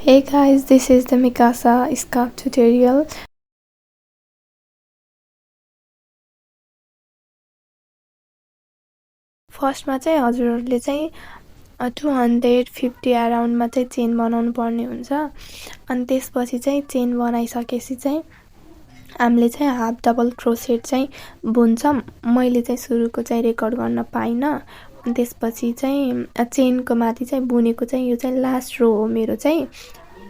Hey guys, this is the Mikasa scarf tutorial. फर्स्टमा चाहिँ हजुरहरूले चाहिँ 250 अराउन्डमा चाहिँ चेन बनाउनु पर्ने हुन्छ। अनि त्यसपछि चाहिँ चेन बनाइसकेपछि चाहिँ हामीले चाहिँ हाफ डबल क्रोसेट चाहिँ बुन्छौँ। मैले चाहिँ सुरुको चाहिँ रेकर्ड गर्न पाइनँ। अनि त्यसपछि चाहिँ चेनको माथि चाहिँ बुनेको चाहिँ यो चाहिँ लास्ट रो हो मेरो चाहिँ।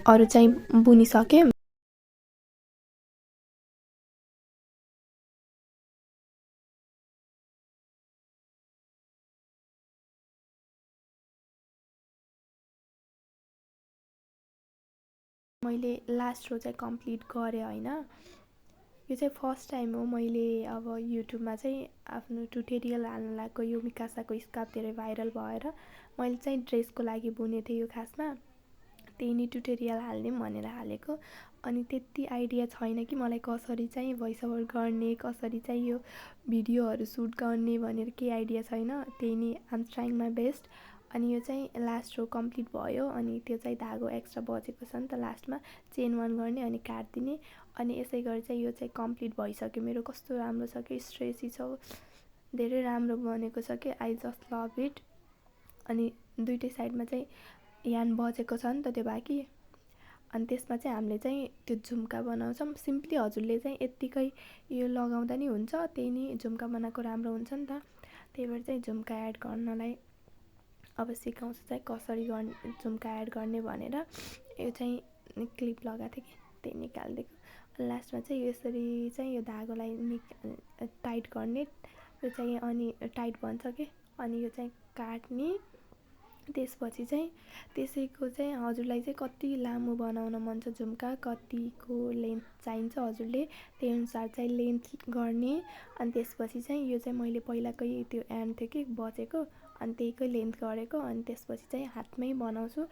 अरू चाहिँ बुनिसकेँ। मैले लास्ट रो चाहिँ कम्प्लिट गरेँ हैन। यो चाहिँ फर्स्ट टाइम हो मैले अब युट्युबमा चाहिँ आफ्नो ट्युटोरियल हाल्न लागेको। यो मिकासाको स्कार्फ धेरै भाइरल भएर मैले चाहिँ ड्रेसको लागि बुनेको थिएँ। यो खासमा त्यही नि ट्युटोरियल हाल्ने भनेर हालेको। अनि त्यति आइडिया छैन कि मलाई कसरी चाहिँ भोइस ओभर गर्ने, कसरी चाहिँ यो भिडियोहरू सुट गर्ने भनेर केही आइडिया छैन। त्यही नि I am trying my best. अनि यो चाहिँ लास्ट रो कम्प्लिट भयो। अनि त्यो चाहिँ धागो एक्स्ट्रा बचेको छ नि त, लास्टमा चेन वान गर्ने अनि काट्दिने। अनि यसै गरी चाहिँ यो चाहिँ कम्प्लिट भइसक्यो मेरो। कस्तो राम्रो छ कि स्ट्रेची छ, धेरै राम्रो बनेको छ कि आई जस्ट लभ इट। अनि दुइटै साइडमा चाहिँ यान बचेको छ नि त त्यो बाँकी। अनि त्यसमा चाहिँ हामीले चाहिँ त्यो झुम्का बनाउँछौँ। सिम्पली हजुरले चाहिँ यत्तिकै यो लगाउँदा नि हुन्छ, त्यही नि झुम्का बनाएको राम्रो हुन्छ नि त। त्यही भएर चाहिँ झुम्का एड गर्नलाई अब सिकाउँछु चाहिँ कसरी गर्ने झुम्का एड गर्ने भनेर। यो चाहिँ क्लिप लगाएको थिएँ कि त्यही निकालिदिएको। लास्टमा चाहिँ यसरी चाहिँ यो धागोलाई टाइट गर्ने। यो चाहिँ अनि टाइट बन्छ कि अनि यो चाहिँ काट्ने। त्यसपछि चाहिँ त्यसैको चाहिँ हजुरलाई चाहिँ कति लामो बनाउन मन छ झुम्का, कतिको लेन्थ चाहिन्छ हजुरले त्यही अनुसार चाहिँ लेन्थ गर्ने। अनि त्यसपछि चाहिँ यो चाहिँ मैले पहिलाकै त्यो एन्ड थियो कि बचेको, अनि त्यहीकै लेन्थ गरेको। अनि त्यसपछि चाहिँ हातमै बनाउँछु।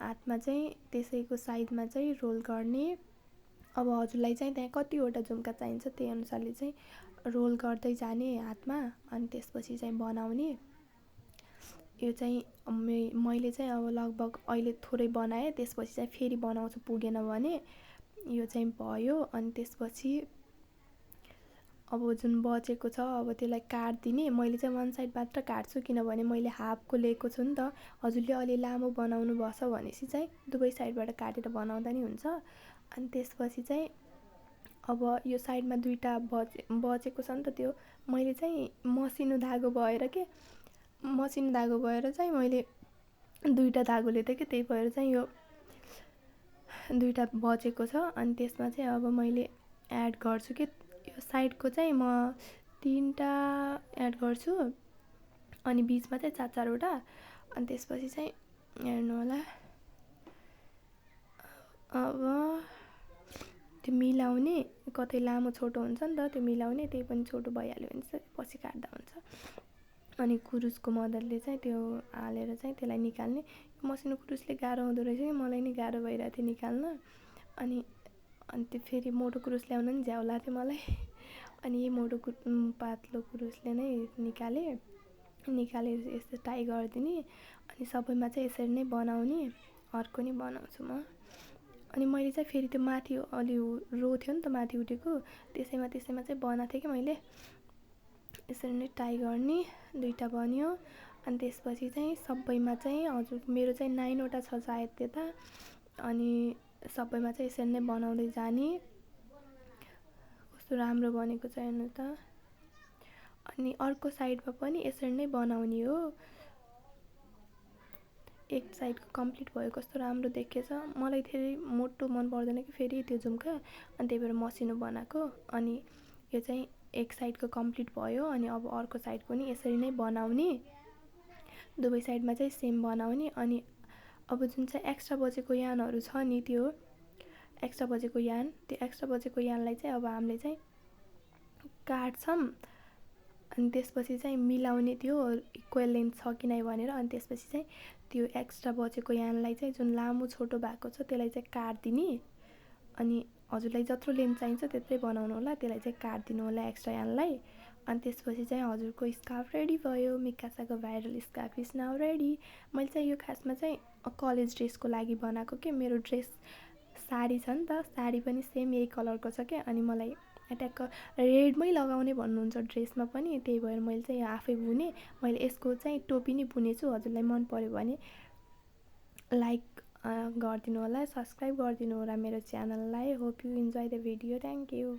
हातमा चाहिँ त्यसैको साइडमा चाहिँ रोल गर्ने। अब हजुरलाई चाहिँ त्यहाँ कतिवटा झुम्का चाहिन्छ त्यही अनुसारले चाहिँ रोल गर्दै जाने हातमा। अनि त्यसपछि चाहिँ बनाउने। यो चाहिँ मैले चाहिँ अब लगभग अहिले थोरै बनाएँ, त्यसपछि चाहिँ फेरि बनाउँछु पुगेन भने। यो चाहिँ भयो। अनि त्यसपछि अब जुन बचेको छ अब त्यसलाई काट्दिने। मैले चाहिँ वान साइड मात्र काट्छु किनभने मैले हाफको लिएको छु नि त। हजुरले अलि लामो बनाउनु भएछ भनेपछि चाहिँ दुवै साइडबाट काटेर बनाउँदा नि हुन्छ। अनि त्यसपछि चाहिँ अब यो साइडमा दुईवटा बचेको छ नि त, त्यो मैले चाहिँ मसिनो धागो भएर के मसिनो धागो भएर चाहिँ मैले दुईवटा धागो लिएको थिएँ कि त्यही भएर चाहिँ यो दुईवटा बचेको छ। अनि त्यसमा चाहिँ अब मैले एड गर्छु कि यो साइडको चाहिँ म 3टा एड गर्छु अनि बिचमा चाहिँ 4-4वटा। अनि त्यसपछि चाहिँ हेर्नु होला अब त्यो मिलाउने। कतै लामो छोटो हुन्छ नि त, त्यो मिलाउने। त्यही पनि छोटो भइहाल्यो भने चाहिँ पछि काट्दा हुन्छ। अनि कुरुसको मद्दतले चाहिँ त्यो हालेर चाहिँ त्यसलाई निकाल्ने। मसिनो कुरुसले गाह्रो हुँदो रहेछ कि मलाई नि गाह्रो भइरहेको थियो निकाल्न। अनि त्यो फेरि मोटो कुरुस ल्याउन नि झ्याउ लाग्थ्यो मलाई। अनि यही मोटो पातलो कुरुसले नै निकालेर यस्तो टाई गरिदिने। अनि सबैमा चाहिँ यसरी नै बनाउने। अर्को नि बनाउँछु म। अनि मैले चाहिँ फेरि त्यो माथि अलि रो थियो नि त माथि उठेको, त्यसैमा चाहिँ बनाएको थिएँ कि मैले। यसरी नै टाई गर्ने। दुईवटा बन्यो। अनि त्यसपछि चाहिँ सबैमा चाहिँ हजुर मेरो चाहिँ 9वटा छ सायद त्यता। अनि सबैमा चाहिँ यसरी नै बनाउँदै जाने। कस्तो राम्रो बनेको छ हेर्नु त। अनि अर्को साइडमा पनि यसरी नै बनाउने हो। एक साइडको कम्प्लिट भयो। कस्तो राम्रो देखिएछ। मलाई धेरै मोटो मन पर्दैन कि फेरि त्यो झुम्का, अनि त्यही भएर मसिनो बनाएको। अनि यो चाहिँ एक साइडको कम्प्लिट भयो। अनि अब अर्को साइडको नि यसरी नै बनाउने। दुवै साइडमा चाहिँ सेम बनाउने। अनि अब जुन चाहिँ एक्स्ट्रा बचेको यानहरू छ नि, त्यो एक्स्ट्रा बचेको यान, त्यो एक्स्ट्रा बचेको यानलाई चाहिँ अब हामीले चाहिँ काट्छौँ। अनि त्यसपछि चाहिँ मिलाउने त्यो इक्वल लेन्थ छ कि नै भनेर। अनि त्यसपछि चाहिँ त्यो एक्स्ट्रा बचेको यानलाई चाहिँ जुन लामो छोटो भएको छ त्यसलाई चाहिँ काट्दिने। अनि हजुरलाई जत्रो लेन्थ चाहिन्छ त्यत्रै बनाउनु होला, त्यसलाई चाहिँ काट्दिनु होला एक्स्ट्रा यानलाई। अनि त्यसपछि चाहिँ हजुरको स्कार्फ रेडी भयो। मिकासाको viral scarf is now ready. मैले चाहिँ यो खासमा चाहिँ कलेज ड्रेसको लागि बनाएको के मेरो ड्रेस साडी छ नि त, साडी पनि सेम यही कलरको छ क्या। अनि मलाई ट्याक्क रेडमै लगाउने भन्नुहुन्छ ड्रेसमा पनि, त्यही भएर मैले चाहिँ आफै बुनेँ। मैले यसको चाहिँ टोपी नै बुनेछु। हजुरलाई मन पर्यो भने लाइक गरिदिनु होला, सब्सक्राइब गरिदिनु होला मेरो च्यानललाई। Hope you enjoy the video. Thank you.